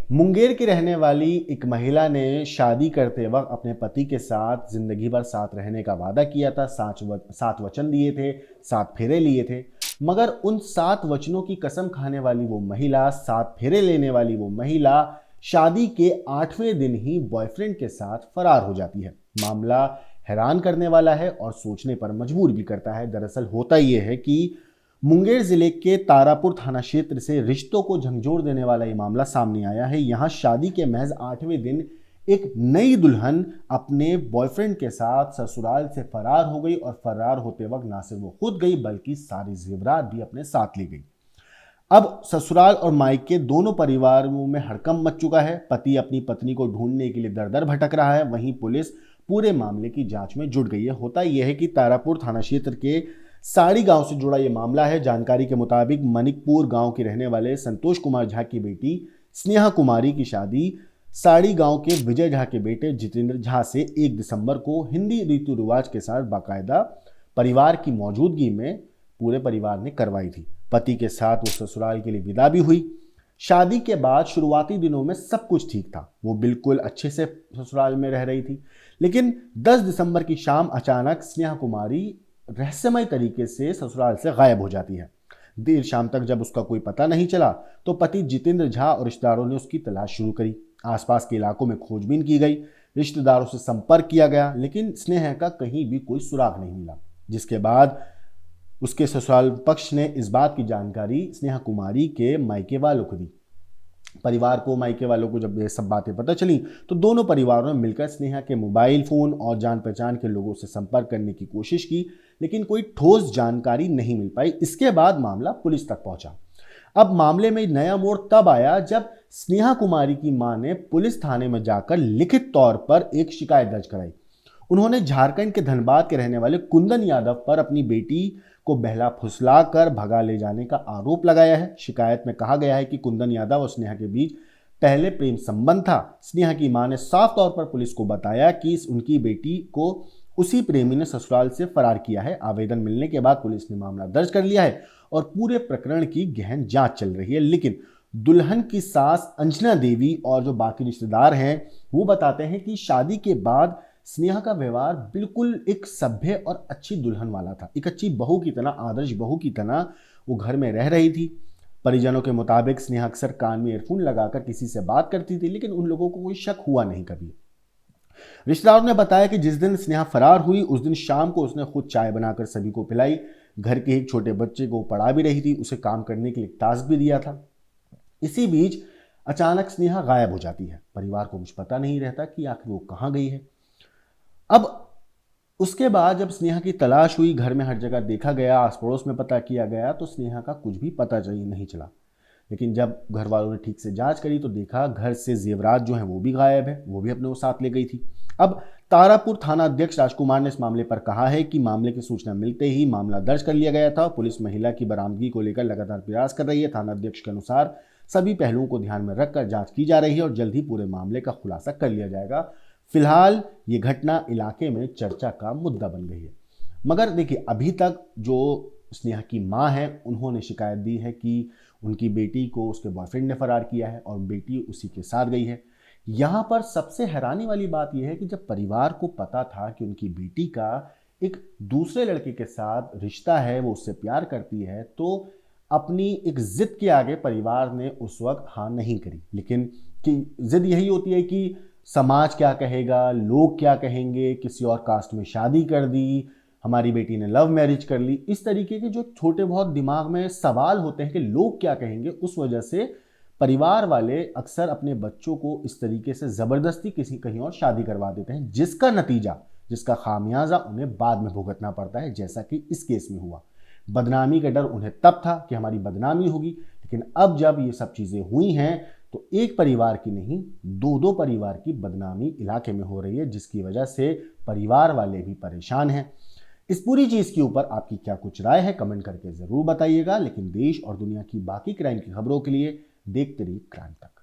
मुंगेर की रहने वाली एक महिला ने शादी करते वक्त अपने पति के साथ जिंदगी भर साथ रहने का वादा किया था। सात वचन दिए थे, 7 फेरे लिए थे। मगर उन 7 वचनों की कसम खाने वाली वो महिला, 7 फेरे लेने वाली वो महिला शादी के 8वें दिन ही बॉयफ्रेंड के साथ फरार हो जाती है। मामला हैरान करने वाला है और सोचने पर मजबूर भी करता है। दरअसल होता यह है कि मुंगेर जिले के तारापुर थाना क्षेत्र से रिश्तों को झंझोर देने वाला ये मामला सामने आया है। यहां शादी के महज 8वें दिन एक नई दुल्हन अपने बॉयफ्रेंड के साथ ससुराल से फरार हो गई और फरार होते वक्त ना सिर्फ वो खुद गई बल्कि सारी जेवरात भी अपने साथ ले गई। अब ससुराल और मायके दोनों परिवारों में हड़कंप मच चुका है। पति अपनी पत्नी को ढूंढने के लिए दर दर भटक रहा है, वहीं पुलिस पूरे मामले की जांच में जुट गई है। होता यह है कि तारापुर थाना क्षेत्र के साड़ी गांव से जुड़ा यह मामला है। जानकारी के मुताबिक मनिकपुर गांव के रहने वाले संतोष कुमार झा की बेटी स्नेहा कुमारी की शादी साड़ी गांव के विजय झा के बेटे जितेंद्र झा से 1 दिसंबर को हिंदी रीति रिवाज के साथ बाकायदा परिवार की मौजूदगी में पूरे परिवार ने करवाई थी। पति के साथ वो ससुराल के लिए विदा भी हुई। शादी के बाद शुरुआती दिनों में सब कुछ ठीक था, वो बिल्कुल अच्छे से ससुराल में रह रही थी। लेकिन 10 दिसंबर की शाम अचानक स्नेहा कुमारी रहस्यमय तरीके से ससुराल से गायब हो जाती है। देर शाम तक जब उसका कोई पता नहीं चला तो पति जितेंद्र झा और रिश्तेदारों ने उसकी तलाश शुरू करी। आसपास के इलाकों में खोजबीन की गई, रिश्तेदारों से संपर्क किया गया, लेकिन स्नेहा का कहीं भी कोई सुराग नहीं मिला। जिसके बाद उसके ससुराल पक्ष ने इस बात की जानकारी स्नेहा कुमारी के मायके वालों को दी। परिवार को, मायके वालों को जब ये सब बातें पता चली तो दोनों परिवारों ने मिलकर स्नेहा के मोबाइल फोन और जान पहचान के लोगों से संपर्क करने की कोशिश की, लेकिन कोई ठोस जानकारी नहीं मिल पाई। इसके बाद मामला पुलिस तक पहुंचा। अब मामले में नया मोड़ तब आया जब स्नेहा कुमारी की मां ने पुलिस थाने में जाकर लिखित तौर पर एक शिकायत दर्ज कराई। उन्होंने झारखंड के धनबाद के रहने वाले कुंदन यादव पर अपनी बेटी को बहला फुसला कर भगा ले जाने का आरोप लगाया है। शिकायत में कहा गया है कि कुंदन यादव और स्नेहा के बीच पहले प्रेम संबंध था। स्नेहा की मां ने साफ तौर पर पुलिस को बताया कि उनकी बेटी को उसी प्रेमी ने ससुराल से फरार किया है। आवेदन मिलने के बाद पुलिस ने मामला दर्ज कर लिया है और पूरे प्रकरण की गहन जांच चल रही है। लेकिन दुल्हन की सास अंजना देवी और जो बाकी रिश्तेदार हैं वो बताते हैं कि शादी के बाद स्नेहा का व्यवहार बिल्कुल एक सभ्य और अच्छी दुल्हन वाला था। एक अच्छी बहू की तरह, आदर्श बहू की तरह वो घर में रह रही थी। परिजनों के मुताबिक स्नेहा अक्सर कान में ईयरफोन लगाकर किसी से बात करती थी, लेकिन उन लोगों को कोई शक हुआ नहीं कभी। रिश्तेदारों ने बताया कि जिस दिन स्नेहा फरार हुई उस दिन शाम को उसने खुद चाय बनाकर सभी को पिलाई। घर के एक छोटे बच्चे को पढ़ा भी रही थी, उसे काम करने के लिए टास्क भी दिया था। इसी बीच अचानक स्नेहा गायब हो जाती है। परिवार को कुछ पता नहीं रहता कि आखिर वो कहाँ गई है। अब उसके बाद जब स्नेहा की तलाश हुई, घर में हर जगह देखा गया, आस पड़ोस में पता किया गया, तो स्नेहा का कुछ भी पता नहीं चला। लेकिन जब घर वालों ने ठीक से जांच करी तो देखा घर से जेवरात जो है वो भी गायब है, वो भी अपने वो साथ ले गई थी। अब तारापुर थाना अध्यक्ष राजकुमार ने इस मामले पर कहा है कि मामले की सूचना मिलते ही मामला दर्ज कर लिया गया था। पुलिस महिला की बरामदगी को लेकर लगातार प्रयास कर रही है। थाना अध्यक्ष के अनुसार सभी पहलुओं को ध्यान में रखकर जांच की जा रही है और जल्द ही पूरे मामले का खुलासा कर लिया जाएगा। फिलहाल ये घटना इलाके में चर्चा का मुद्दा बन गई है। मगर देखिए, अभी तक जो स्नेहा की मां है उन्होंने शिकायत दी है कि उनकी बेटी को उसके बॉयफ्रेंड ने फरार किया है और बेटी उसी के साथ गई है। यहाँ पर सबसे हैरानी वाली बात यह है कि जब परिवार को पता था कि उनकी बेटी का एक दूसरे लड़के के साथ रिश्ता है, वो उससे प्यार करती है, तो अपनी एक जिद के आगे परिवार ने उस वक्त हाँ नहीं करी। लेकिन कि जिद यही होती है कि समाज क्या कहेगा, लोग क्या कहेंगे, किसी और कास्ट में शादी कर दी, हमारी बेटी ने लव मैरिज कर ली, इस तरीके के जो छोटे बहुत दिमाग में सवाल होते हैं कि लोग क्या कहेंगे, उस वजह से परिवार वाले अक्सर अपने बच्चों को इस तरीके से ज़बरदस्ती किसी कहीं और शादी करवा देते हैं, जिसका नतीजा, जिसका खामियाजा उन्हें बाद में भुगतना पड़ता है, जैसा कि इस केस में हुआ। बदनामी का डर उन्हें तब था कि हमारी बदनामी होगी, लेकिन अब जब ये सब चीज़ें हुई हैं तो एक परिवार की नहीं, 2-2 परिवार की बदनामी इलाके में हो रही है, जिसकी वजह से परिवार वाले भी परेशान हैं। इस पूरी चीज़ के ऊपर आपकी क्या कुछ राय है, कमेंट करके ज़रूर बताइएगा। लेकिन देश और दुनिया की बाकी क्राइम की खबरों के लिए देखते रहिए क्राइम तक।